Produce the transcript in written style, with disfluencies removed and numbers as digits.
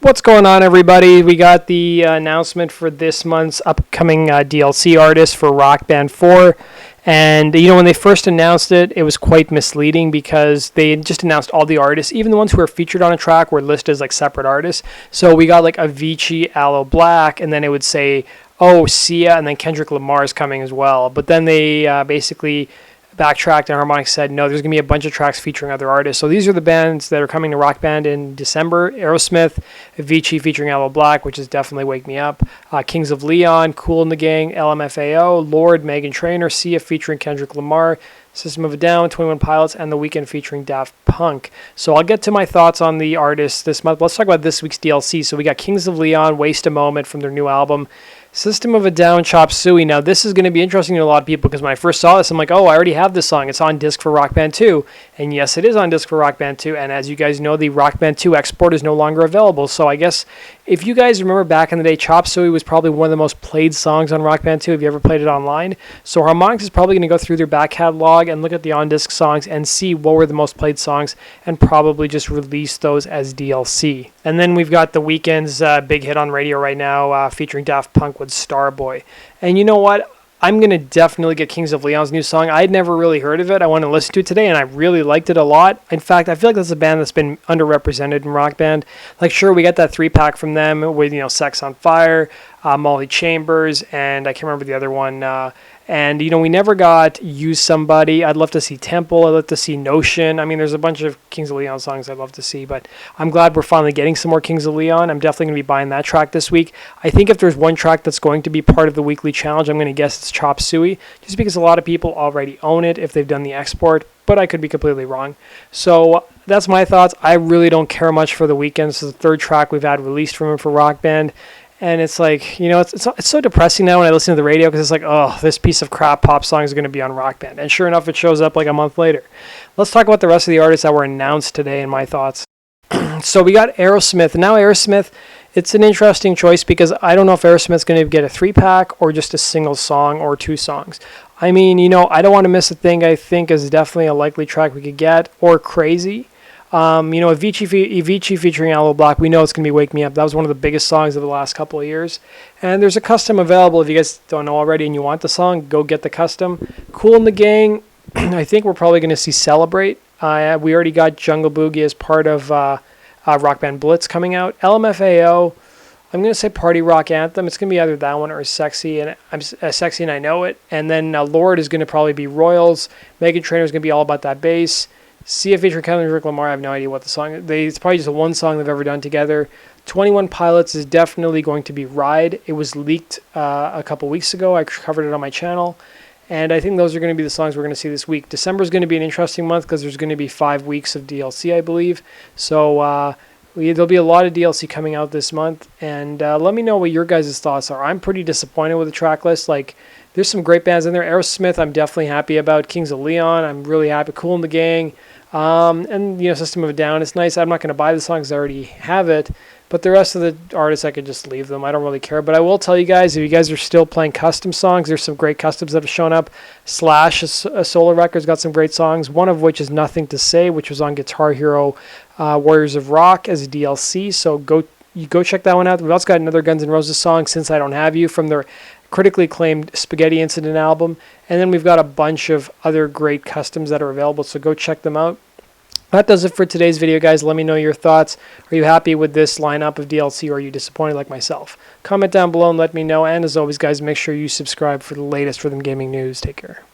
What's going on, everybody? We got the announcement for this month's upcoming DLC artist for Rock Band 4. And, when they first announced it, it was quite misleading because they just announced all the artists. Even the ones who were featured on a track were listed as, separate artists. So we got, Avicii, Aloe, Blacc, and then it would say, Sia, and then Kendrick Lamar is coming as well. But then they basically backtracked and Harmonix said, no, there's going to be a bunch of tracks featuring other artists. So these are the bands that are coming to Rock Band in December. Aerosmith, Avicii featuring Aloe Blacc, which is definitely Wake Me Up. Kings of Leon, Kool the Gang, LMFAO, Lorde, Meghan Trainor, Sia featuring Kendrick Lamar, System of a Down, 21 Pilots, and The Weeknd featuring Daft Punk. So I'll get to my thoughts on the artists this month. Let's talk about this week's DLC. So we got Kings of Leon, Waste a Moment from their new album. System of a Down, Chop Suey. Now, this is going to be interesting to a lot of people because when I first saw this, I'm like, I already have this song. It's on disc for Rock Band 2. And yes, it is on disc for Rock Band 2. And as you guys know, the Rock Band 2 export is no longer available. So I guess if you guys remember back in the day, Chop Suey was probably one of the most played songs on Rock Band 2 if you ever played it online. So Harmonix is probably going to go through their back catalog and look at the on-disc songs and see what were the most played songs and probably just release those as DLC. And then we've got The Weeknd's big hit on radio right now featuring Daft Punk with Starboy. And you know what? I'm going to definitely get Kings of Leon's new song. I'd never really heard of it. I want to listen to it today, and I really liked it a lot. In fact, I feel like that's a band that's been underrepresented in Rock Band. Sure, we got that 3-pack from them with, Sex on Fire, Molly Chambers, and I can't remember the other one. And, we never got Use Somebody. I'd love to see Temple. I'd love to see Notion. I mean, there's a bunch of Kings of Leon songs I'd love to see, but I'm glad we're finally getting some more Kings of Leon. I'm definitely going to be buying that track this week. I think if there's one track that's going to be part of the weekly challenge, I'm going to guess it's Chop Suey, just because a lot of people already own it if they've done the export, but I could be completely wrong. So that's my thoughts. I really don't care much for The Weeknd. This is the third track we've had released from him for Rock Band. And it's it's so depressing now when I listen to the radio because it's this piece of crap pop song is going to be on Rock Band. And sure enough, it shows up a month later. Let's talk about the rest of the artists that were announced today and my thoughts. So we got Aerosmith. Now Aerosmith, it's an interesting choice because I don't know if Aerosmith's going to get a 3-pack or just a single song or 2 songs. I mean, I don't want to miss a thing I think is definitely a likely track we could get, or Crazy. Avicii featuring Aloe Blacc, we know it's going to be Wake Me Up. That was one of the biggest songs of the last couple of years. And there's a custom available. If you guys don't know already and you want the song, go get the custom. Kool the Gang, I think we're probably going to see Celebrate. We already got Jungle Boogie as part of Rock Band Blitz coming out. LMFAO, I'm going to say Party Rock Anthem. It's going to be either that one or Sexy, and I'm Sexy and I Know It. And then Lorde is going to probably be Royals. Meghan Trainor is going to be All About That Bass. Sia featuring Kendrick Lamar, I have no idea what the song is. It's probably just one song they've ever done together. 21 Pilots is definitely going to be Ride. It was leaked a couple weeks ago. I covered it on my channel. And I think those are going to be the songs we're going to see this week. December is going to be an interesting month because there's going to be 5 weeks of DLC, I believe. So there'll be a lot of DLC coming out this month. And let me know what your guys' thoughts are. I'm pretty disappointed with the track list. There's some great bands in there. Aerosmith, I'm definitely happy about. Kings of Leon, I'm really happy. Kool the Gang. And System of a Down, it's nice. I'm not going to buy the songs, I already have it, but the rest of the artists I could just leave them. I don't really care, but I will tell you guys, if you guys are still playing custom songs, there's some great customs that have shown up. Slash, a solo record's got some great songs, one of which is Nothing to Say, which was on Guitar Hero Warriors of Rock as a DLC, so go check that one out. We've also got another Guns N' Roses song, Since I Don't Have You, from their critically acclaimed Spaghetti Incident album. And then we've got a bunch of other great customs that are available, so go check them out. That does it for today's video, guys. Let me know your thoughts. Are you happy with this lineup of DLC, or are you disappointed like myself? Comment down below and let me know. And as always, guys, make sure you subscribe for the latest Rhythm Gaming news. Take care.